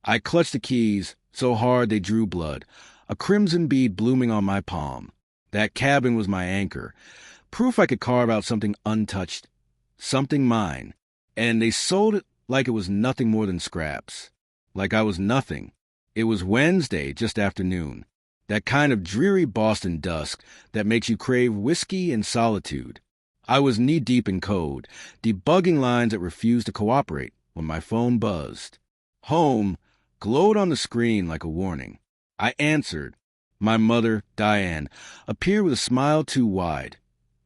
I clutched the keys so hard they drew blood, a crimson bead blooming on my palm. That cabin was my anchor, proof I could carve out something untouched, something mine. And they sold it like it was nothing more than scraps. Like I was nothing. It was Wednesday, just after noon. That kind of dreary Boston dusk that makes you crave whiskey and solitude. I was knee-deep in code, debugging lines that refused to cooperate when my phone buzzed. Home glowed on the screen like a warning. I answered. My mother, Diane, appeared with a smile too wide,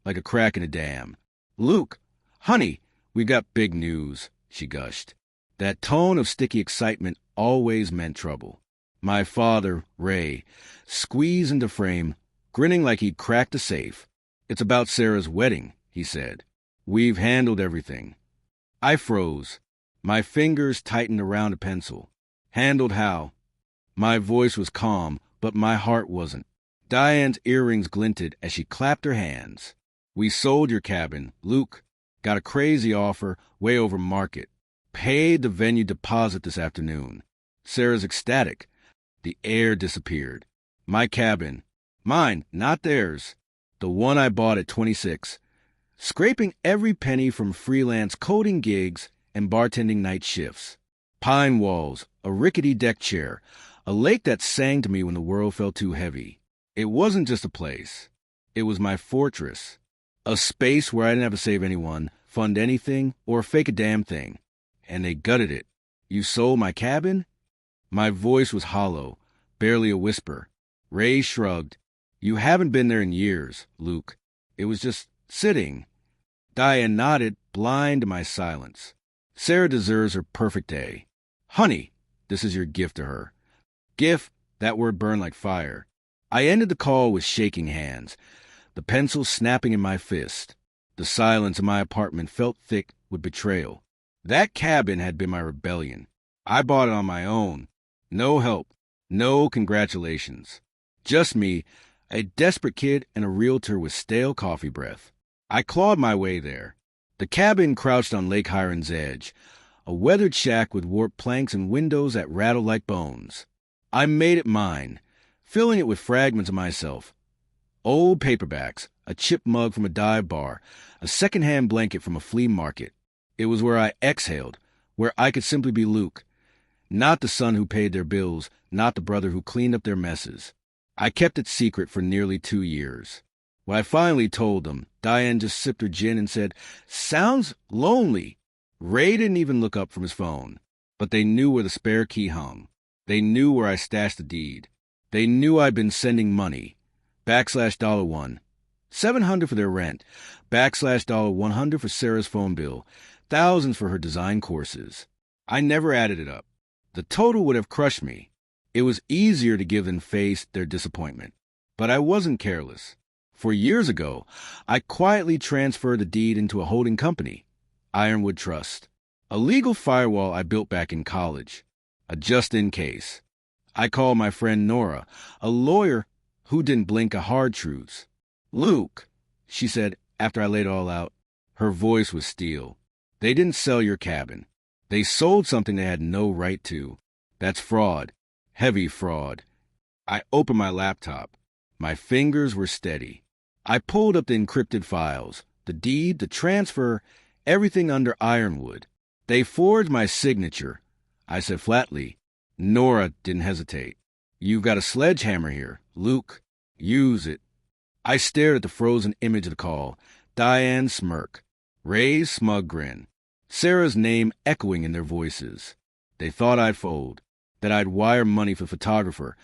like a crack in a dam. "Luke, honey, we got big news," she gushed. That tone of sticky excitement always meant trouble. My father, Ray, squeezed into frame, grinning like he'd cracked a safe. "It's about Sarah's wedding," he said. "We've handled everything." I froze. My fingers tightened around a pencil. Handled how? My voice was calm, but my heart wasn't. Diane's earrings glinted as she clapped her hands. "We sold your cabin, Luke. Got a crazy offer, way over market. Paid the venue deposit this afternoon." Sarah's ecstatic. The air disappeared. My cabin. Mine, not theirs. The one I bought at 26. Scraping every penny from freelance coding gigs and bartending night shifts. Pine walls, a rickety deck chair, a lake that sang to me when the world felt too heavy. It wasn't just a place. It was my fortress. A space where I didn't have to save anyone, fund anything, or fake a damn thing. And they gutted it. "You sold my cabin?" My voice was hollow, barely a whisper. Ray shrugged. "You haven't been there in years, Luke. It was just sitting." Diane nodded, blind to my silence. "Sarah deserves her perfect day. Honey, this is your gift to her." Gift, that word burned like fire. I ended the call with shaking hands, the pencil snapping in my fist. The silence in my apartment felt thick with betrayal. That cabin had been my rebellion. I bought it on my own. No help. No congratulations. Just me, a desperate kid and a realtor with stale coffee breath. I clawed my way there. The cabin crouched on Lake Hiron's edge, a weathered shack with warped planks and windows that rattled like bones. I made it mine, filling it with fragments of myself. Old paperbacks, a chipped mug from a dive bar, a secondhand blanket from a flea market. It was where I exhaled, where I could simply be Luke. Not the son who paid their bills, not the brother who cleaned up their messes. I kept it secret for nearly 2 years. When I finally told them, Diane just sipped her gin and said, "Sounds lonely." Ray didn't even look up from his phone. But they knew where the spare key hung. They knew where I stashed the deed. They knew I'd been sending money. $1, $700 for their rent, $100 for Sarah's phone bill, thousands for her design courses. I never added it up. The total would have crushed me. It was easier to give than face their disappointment. But I wasn't careless. For years ago, I quietly transferred the deed into a holding company, Ironwood Trust, a legal firewall I built back in college, a just-in-case. I called my friend Nora, a lawyer who didn't blink at hard truths. "Luke," she said after I laid it all out. Her voice was steel. "They didn't sell your cabin. They sold something they had no right to. That's fraud. Heavy fraud." I opened my laptop. My fingers were steady. I pulled up the encrypted files, the deed, the transfer, everything under Ironwood. "They forged my signature," I said flatly. Nora didn't hesitate. "You've got a sledgehammer here, Luke. Use it." I stared at the frozen image of the call, Diane's smirk, Ray's smug grin, Sarah's name echoing in their voices. They thought I'd fold, that I'd wire money for the photographer,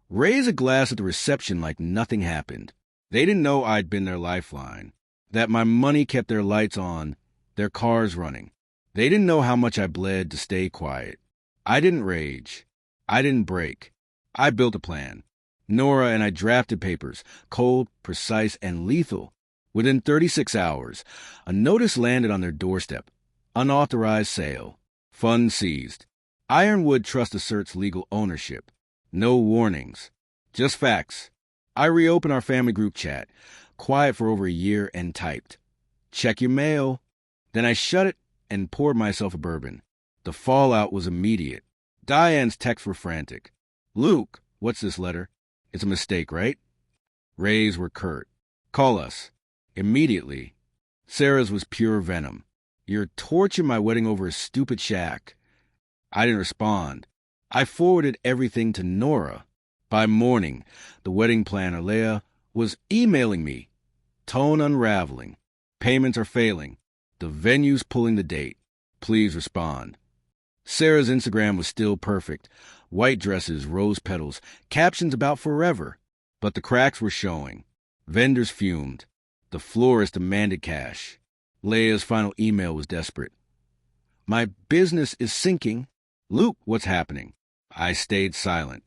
raise a glass at the reception like nothing happened. They didn't know I'd been their lifeline, that my money kept their lights on, their cars running. They didn't know how much I bled to stay quiet. I didn't rage. I didn't break. I built a plan. Nora and I drafted papers, cold, precise, and lethal. Within 36 hours, a notice landed on their doorstep. Unauthorized sale. Funds seized. Ironwood Trust asserts legal ownership. No warnings. Just facts. I reopened our family group chat, quiet for over a year, and typed, "Check your mail." Then I shut it and poured myself a bourbon. The fallout was immediate. Diane's texts were frantic. Luke, what's this letter? It's a mistake, right? Ray's were curt. Call us. Immediately. Sarah's was pure venom. You're torching my wedding over a stupid shack. I didn't respond. I forwarded everything to Nora. By morning, the wedding planner, Leah, was emailing me. Tone unraveling. Payments are failing. The venue's pulling the date. Please respond. Sarah's Instagram was still perfect. White dresses, rose petals, captions about forever. But the cracks were showing. Vendors fumed. The florist demanded cash. Leah's final email was desperate. My business is sinking. Luke, what's happening? I stayed silent.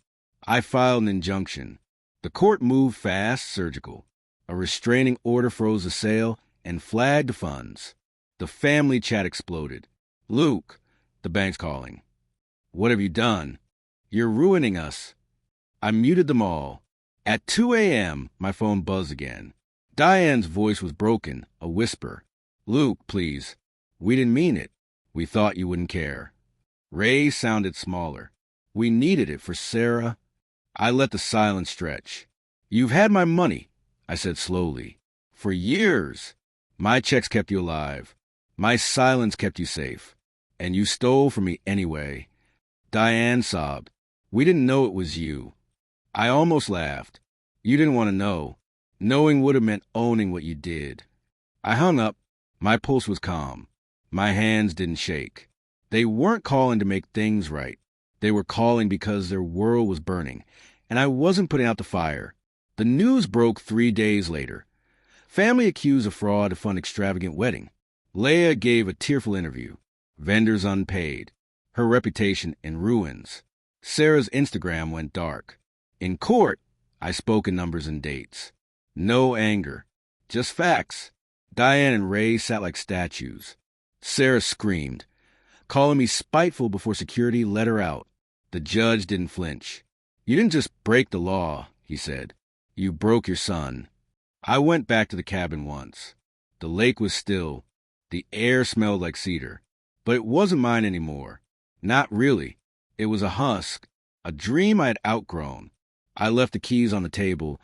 I filed an injunction. The court moved fast, surgical. A restraining order froze the sale and flagged the funds. The family chat exploded. Luke, the bank's calling. What have you done? You're ruining us. I muted them all. At 2 a.m., my phone buzzed again. Diane's voice was broken, a whisper. Luke, please. We didn't mean it. We thought you wouldn't care. Ray sounded smaller. We needed it for Sarah. I let the silence stretch. You've had my money, I said slowly. For years. My checks kept you alive. My silence kept you safe. And you stole from me anyway. Diane sobbed. We didn't know it was you. I almost laughed. You didn't want to know. Knowing would have meant owning what you did. I hung up. My pulse was calm. My hands didn't shake. They weren't calling to make things right. They were calling because their world was burning, and I wasn't putting out the fire. The news broke 3 days later. Family accused of fraud to fund extravagant wedding. Leah gave a tearful interview. Vendors unpaid. Her reputation in ruins. Sarah's Instagram went dark. In court, I spoke in numbers and dates. No anger. Just facts. Diane and Ray sat like statues. Sarah screamed, calling me spiteful before security let her out. The judge didn't flinch. You didn't just break the law, he said. You broke your son. I went back to the cabin once. The lake was still. The air smelled like cedar. But it wasn't mine anymore. Not really. It was a husk, a dream I had outgrown. I left the keys on the table,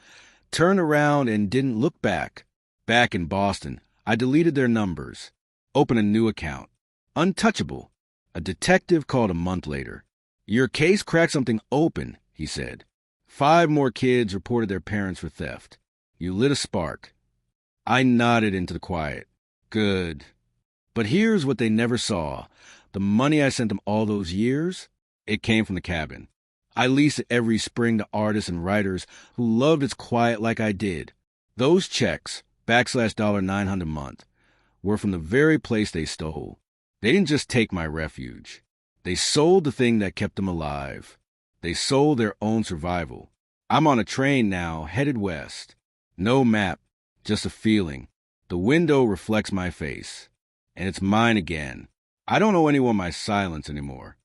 turned around and didn't look back. Back in Boston, I deleted their numbers. Opened a new account. Untouchable. A detective called a month later. Your case cracked something open, he said. 5 more kids reported their parents for theft. You lit a spark. I nodded into the quiet. Good. But here's what they never saw. The money I sent them all those years, it came from the cabin. I leased it every spring to artists and writers who loved its quiet like I did. Those checks, $900 a month, were from the very place they stole. They didn't just take my refuge. They sold the thing that kept them alive. They sold their own survival. I'm on a train now, headed west. No map, just a feeling. The window reflects my face. And it's mine again. I don't owe anyone my silence anymore.